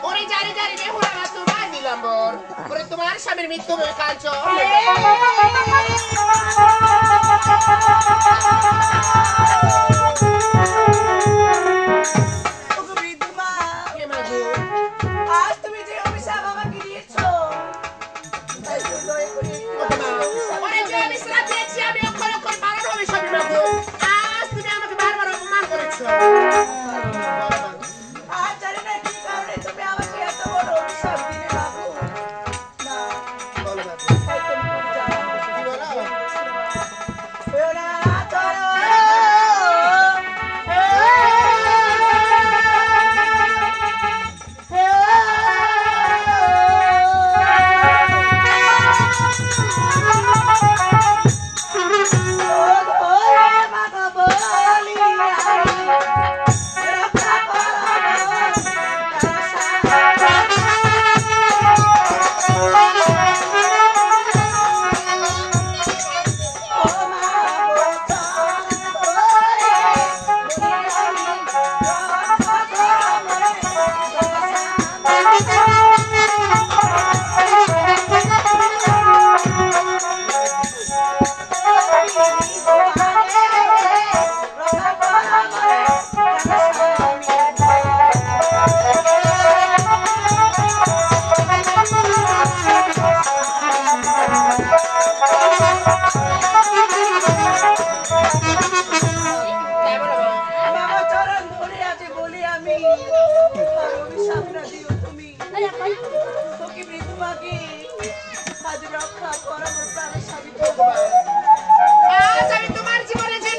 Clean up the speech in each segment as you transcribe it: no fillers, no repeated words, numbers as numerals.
ওরে জারি জারি বেহুলা না তোমার নিলাম্বর ওরে তোমার স্বামীর মৃত্যু হয়ে কাঁদছো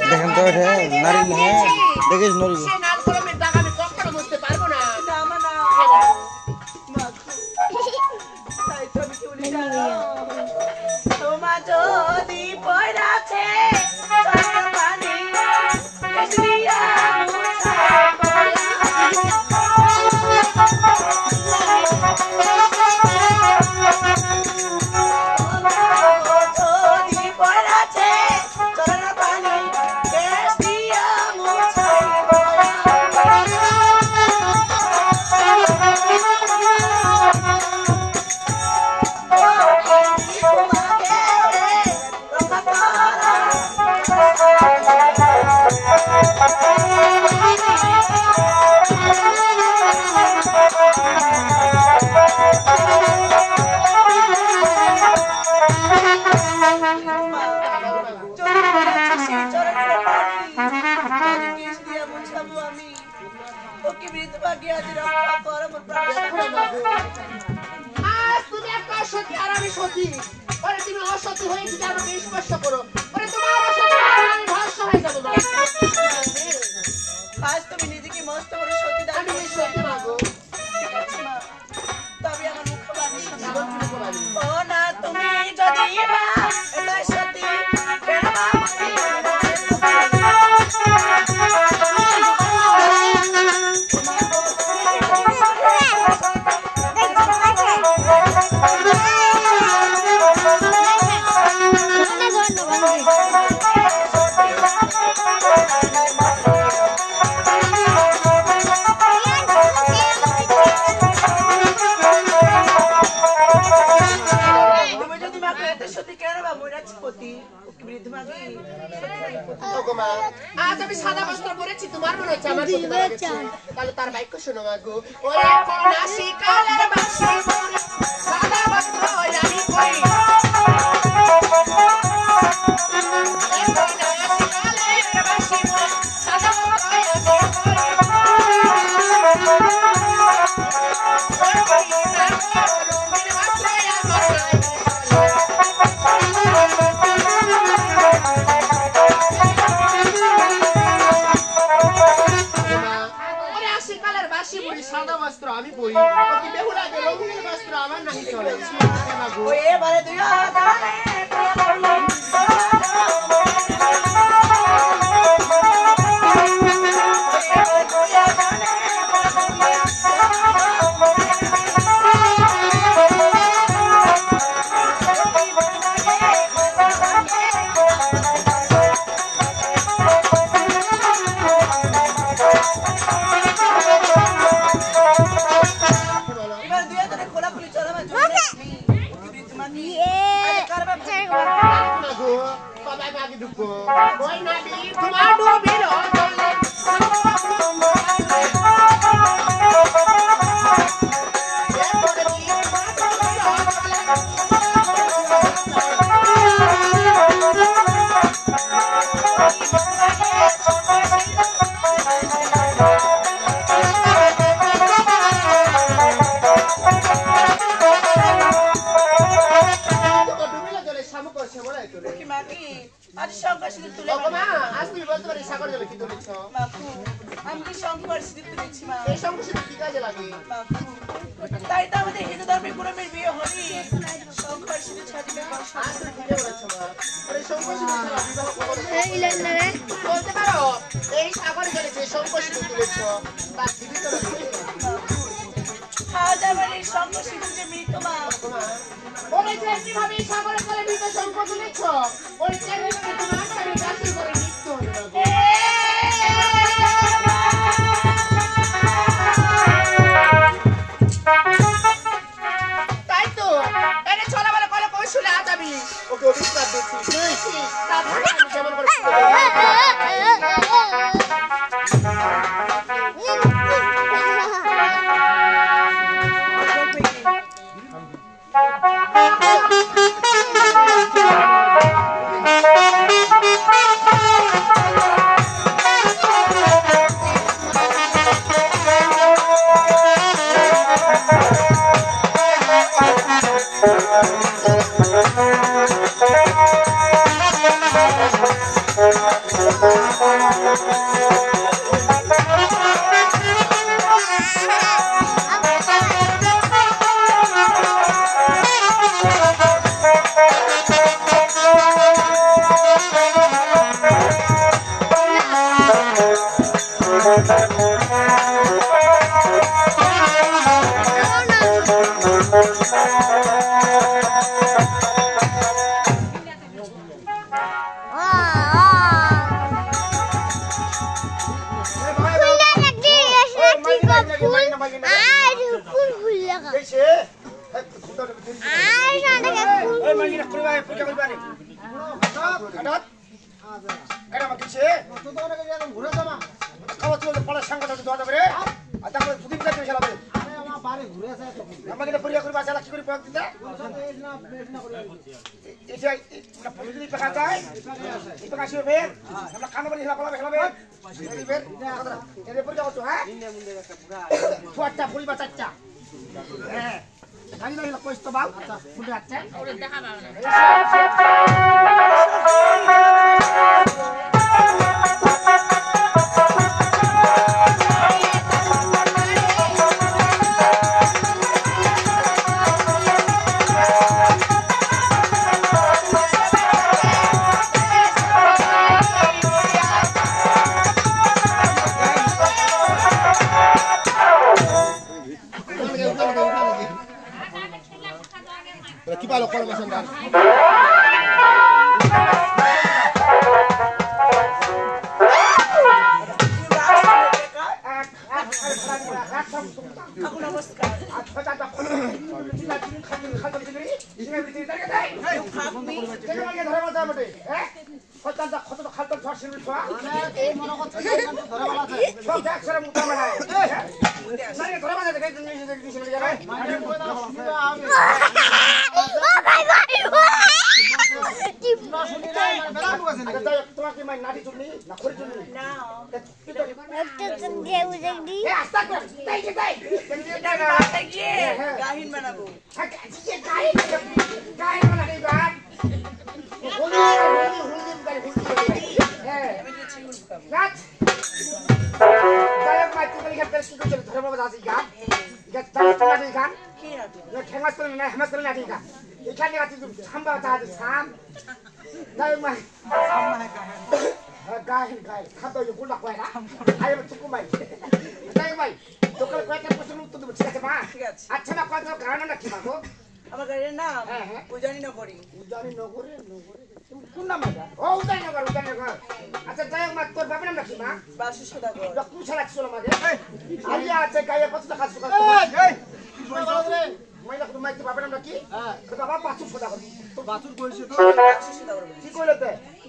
দেখেন তো নারী দেখিস নড়ি আজ আমি সাদা বস্ত্র পরেছি তোমার মনে হচ্ছে আমার তাহলে তার বাক্য শোনো মাগো ওরে কোন আসি কালের বাসি সাদা বস্ত্র আমি কই সাদা বস্ত্র আমি বই অতি বেহুলা কে রঙিন বস্ত্র আমার নাহি চলে ওই এবারে তুই ডুবো ওই নাবি তোমার ডুবিল জলে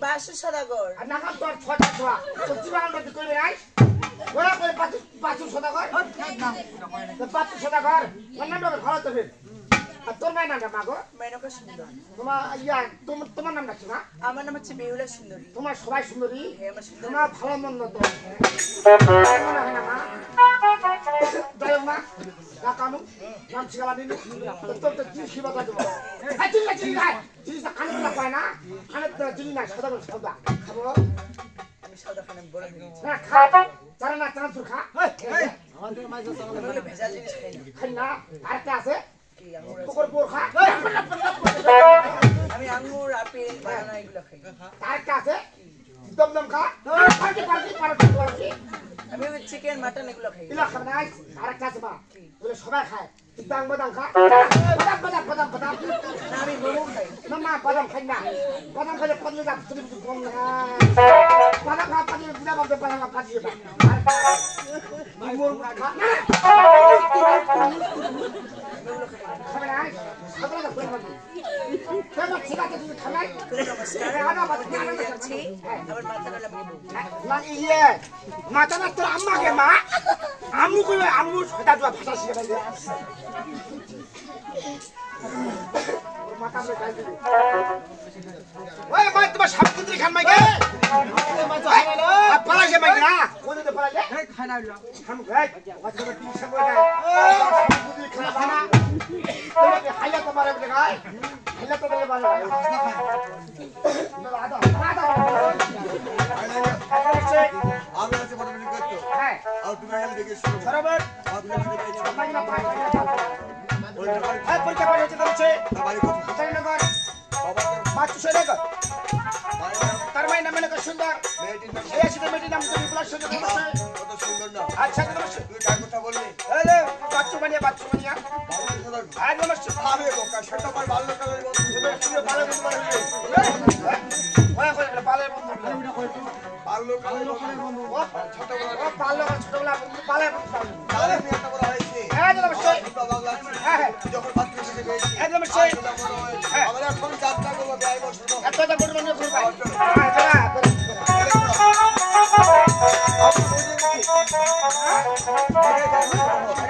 বাসু সদাগর আর নাকাম তোর ছটা ছোয়া তো জীবনটা তুই করবি নাই ওরা করে বাছু সদাগর বাছু সদাগর অন্যটা ভালো তো ফির আর তোর মায়ের নামটা মাগো মেনকা সুন্দর তোমার নাম ডাকছো না আমার নাম হচ্ছে বেহুলা সুন্দরী তোমার সবাই সুন্দরী আমার সুন্দর তোমার ভালো মন্দ তো মনে হয় না মা যাই হোক মা কাকানু নাম শিখাবা দিন তোর তো জিনিস শিবাটা দেবো জিনিসটা কানে পায় না কানে জিনিস না সদা সদা খাবো আমি সদা খানে বড় দিয়েছি না খা চারা না চানাচুর খা আমি ভেজা জিনিস খাই খাই না না আরেকটা আছে কি আঙ্গুর তোর বোর খা আমি আঙ্গুর আপেল বানানা এগুলো খাই আরেকটা আছে দমদম খা পার্টি পার্টি পার্টি আমি চিকেন মাটন এগুলো খাই ইলা খাবে না আরেকটা আছে মা বলে সবাই খায় দাং বাদাম খা বাদাম বাদাম বাদাম না আমি মোমো খাই না মা বাদাম খাই না বাদাম খাইলে পদলে দাম তুমি কম না বাদাম খা পদলে বুড়া বাদে বাদাম খা দিয়ে বা মোর খা না খাবে না খাবে না খাবে না কেন ঠিক আছে তুমি খাবে না নমস্কার যাচ্ছি আমার মাথাটা লাগবে না ইয়ে মাথা না তোর আম্মাকে মা আম্মু কইবে আম্মু সেটা তো ভাষা শিখে দে মাথা মে গাল দিবি ওই মা তোমার সাবকুন্দ্রি খান মাইকে মা তো হারালো পালা যে মাইকে না কোন দে পালা যে খাই না খাম গাই ওটা তো ঠিক সময় গায় সাবকুন্দ্রি খানা বানা তোকে হাইলা তো মারে বলে গায় হাইলা তো বলে বানা আমি আছে বড় বিল্ডিং করতে হ্যাঁ আর তুমি এখানে দেখে শুনো বরাবর আর তুমি এখানে দেখে শুনো মাইনা পাই ওই টাকা হ্যাঁ পরীক্ষা পাই হচ্ছে করছে বাড়ি কত শ্রীনগর বাবা মাছ শ্রীনগর বাড়ি তার মাইনা মেনে সুন্দর মেয়েটির নাম এই আসলে মেয়েটির নাম তুমি প্লাস সুন্দর বলছে কত সুন্দর না আচ্ছা নমস্কার তুই কার কথা বললি হ্যালো বাচ্চু বানিয়া ভালো কথা আজ নমস্কার আরে বোকা সেটা আমার ভালো কালের বন্ধু তুমি পালে বন্ধু বানিয়ে ওয়া করে পালে বন্ধু ভালো কালের বন্ধু ছোটবেলা ও পালে ছোটবেলা বন্ধু পালে বন্ধু তাহলে আমি একটা বড় হয়েছি হ্যাঁ নমস্কার বাবা লাগছে হ্যাঁ হ্যাঁ যখন বাচ্চা থেকে গেছি নমস্কার আমরা এখন যাত্রা করবো ব্যয় বছর এতটা বড় বন্ধু করবা হ্যাঁ দাদা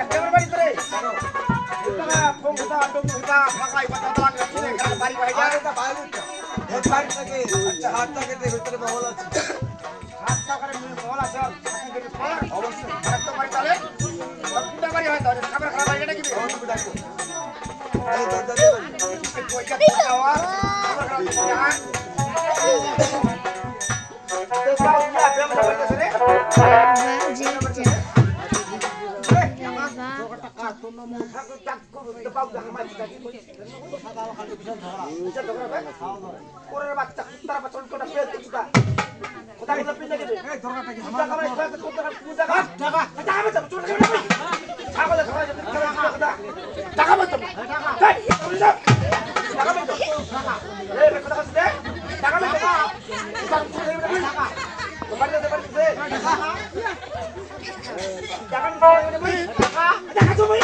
কেমন বাড়ি করে না ফোনটা আন্ডা ফাঁকাই পাতা লাগলে চলে বাড়ি বাড়ি আর এটা বাইরে বাড়ি থেকে আচ্ছা হাত থেকে ভিতরে মহল আছে হাত না করে মহল আছে অবশ্যই তো বাড়ি চলে কোনটা বাড়ি হয় তাহলে খাবার খাবার বাড়ি নাকি তুমি ডাকো এই দরজা দেবেন পয়সা খাওয়া খাবার খাওয়া তো সব না প্রেম করতেছে রে বাচ্চা তারা বাচ্চা কোনটা পেয়ে দিচ্ছা কোথা কোথা পিন দেবে এই ধরনাটা কি আমার কাছে কোথা পূজা কর টাকা টাকা মত চুল করে ছাগল খাওয়া যাবে টাকা মত টাকা মত এই কথা আছে টাকা মত টাকা চুল করে টাকা তোমার কাছে বাড়ি দে টাকা টাকা তুমি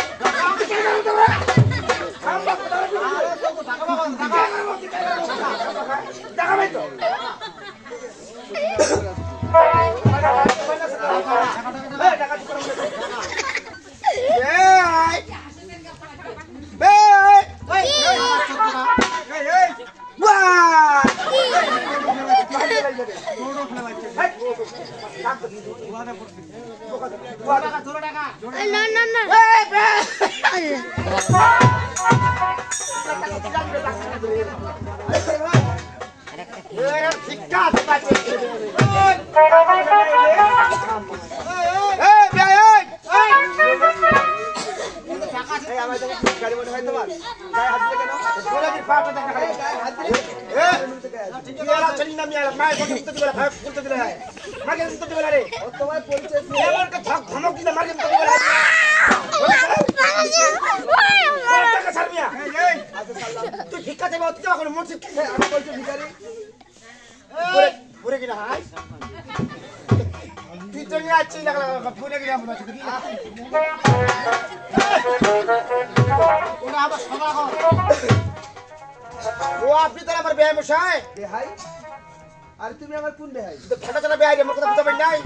আর তুমি আমার কোন বেহাই তো ফটা চলা বেহাই আমার কথা বুঝাবেন নাই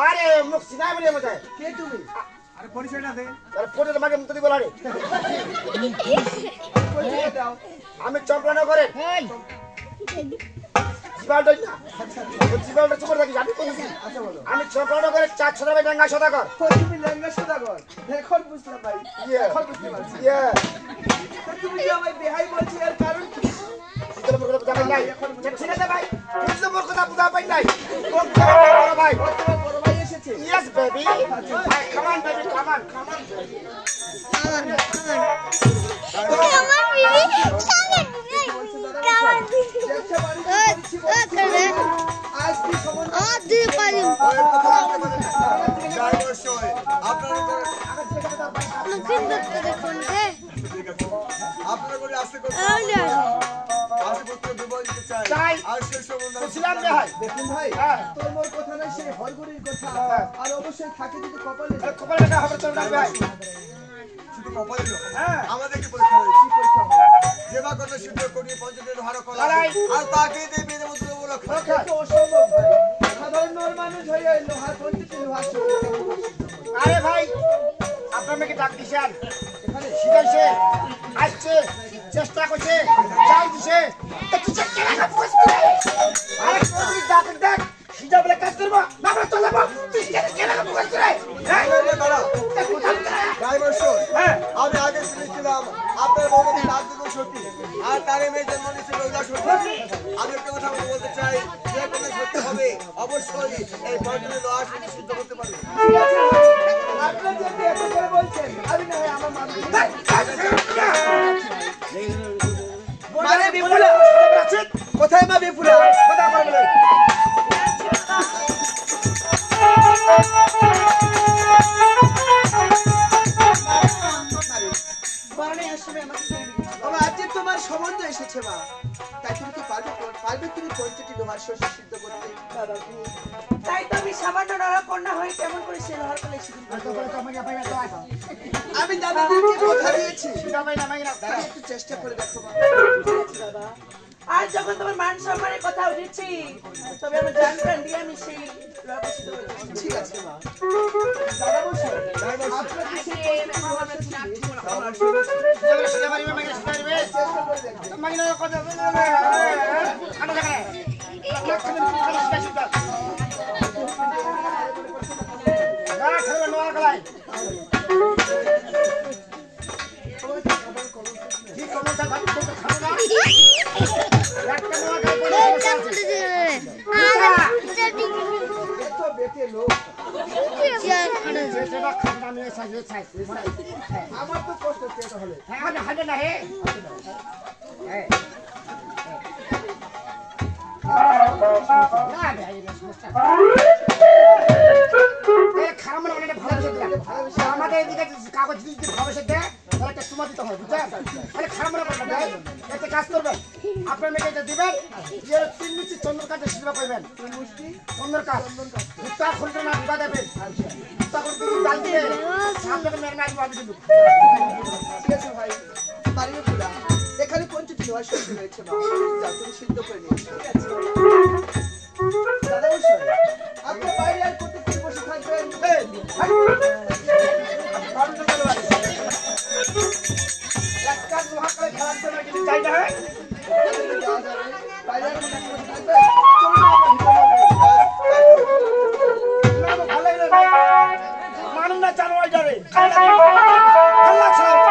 আরে মুখ সিনাই বলে মতে কে তুমি আরে পরিচয়টা দে আরে পরিচয় মাকে মুখ দিব লারে পরিচয় দাও আমি চম্পলানগরের জিবালটা না জিবালটা চুপ থাকি আমি কোন আচ্ছা বলো আমি চম্পলানগরের 4 ছড়া ডাঙ্গা সদাগর তুমি লেঙ্গা সদাগর এখন বুঝলাম ভাই এখন বুঝতে পারছি তুমি যে আমায় বেহাই বলছি এর কারণ কি তোর মোর কথা বুঝাবেন নাই ঠিক আছে ভাই তুই মোর কথা বুঝাবেন নাই বড় ভাই বড় ভাই এসেছে yes baby come on baby come on দেখুন ভাই তোর মোর কথা নাই সেই হরগরির কথা আর অবশ্যই থাকে যদি কপালে কপালে টাকা হবে তোর ভাই শুধু কপালে হ্যাঁ আমাদের কি পরীক্ষা হয় কি পরীক্ষা হয় যেবা কত সিদ্ধ করি পঞ্চদের হার কলা আর তাকে দেবে মধ্যে বলো তো অসম্ভব ভাই সাধারণ মানুষ হয়ে লোহার পঞ্চটি লোহার আরে ভাই আপনার মেয়েকে ডাক দিছেন এখানে শিখাইছে আসছে চেষ্টা করছে চাই দিছে আরে কোন ডাক দেখ সিজা বলে কাজ করব না আমরা চলে যাব তুই কেন ফোকাস করে হ্যাঁ দাঁড়া ড্রাইভার শোন আমি আগে শুনেছিলাম আপনার বউকে ডাক দিল সত্যি আর তারে মেয়ে জন্ম নিয়েছিল ওটা সত্যি আমি একটা কথা বলতে চাই যে কোনো সত্যি হবে অবশ্যই এই পঞ্চটি লোহার সাথে সিদ্ধ করতে পারবে আপনারা যদি এত করে বলছেন আমি না হয় আমার মান মানে বিপুলা কোথায় মা বিপুলা কথা বলবে তোমার সম্বন্ধ এসেছে মা তাই তুমি কি পারবে তুমি পঞ্চটি লোহার শস্য সিদ্ধ করতে তাই তো আমি সামান্য নরকন্যা হয়ে কেমন করে সে লোহার কলে আমি দাদাদেরকে কথা দিয়েছি একটু চেষ্টা করে দেখো মা বাবা আজ যখন তোমার মান সম্মানের কথা উঠেছি তবে আমার জান প্রাণ দিয়ে আমি সেই ঠিক আছে মা দাদা বসে আপনার কি সেই আমার তো কষ্ট হচ্ছে তাহলে হাঁটে না হে আমাদের এদিকে কাগজ ভালোবাসে দেয় তাহলে একটা সময় দিতে হয় বুঝছেন তাহলে খারাপ মনে করবেন ভাই এতে কাজ করবেন আপনার মেয়েকে এটা দিবেন দিয়ে 3 মিনিট চন্দ্র কাজে সেবা করবেন চন্দ্র কাজ ভুট্টা খুলতে না ভুটা দেবেন ভুট্টা খুলতে ডাল দিয়ে আপনাকে মেরে না দিব আমি কিন্তু ঠিক আছে ভাই পারিবে পুরা এখানে পঞ্চটি লোহার শস্য রয়েছে মা যা তুমি সিদ্ধ করে নিও ঠিক আছে দাদা বসে আপনি বাইরে আর কতক্ষণ বসে থাকবেন একটা লোহা করে খেলার জন্য কিছু চাই না হয় বাইরে আর কতক্ষণ বসে থাকবেন ভালো লাগে মানুষ না জানোয়ার যাবে আল্লাহ ছাড়া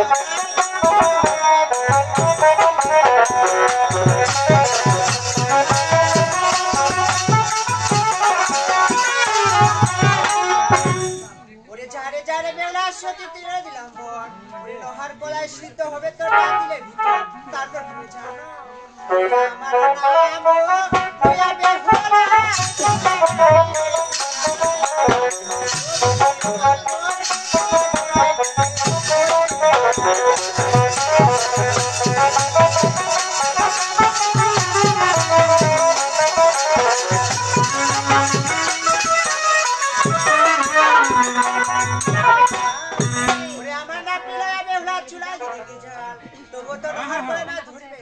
ওরে যারে যারে বেলা সত্যি তুলে দিলাম বর ওরে লোহার গলায় সিদ্ধ হবে তোর দিলে ভিতর তারপর তুমি জানো আমার নাম ওয়া বেহুলা ওরে আমার না পিলা বেহুলা চুলা দিকে যান তবু তো লোহার গলায় না ধরবে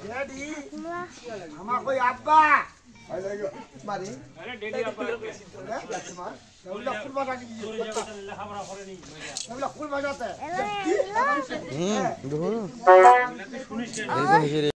ড্যাডি আমার কই আব্বা মারি ফুল বাজাতে দেখো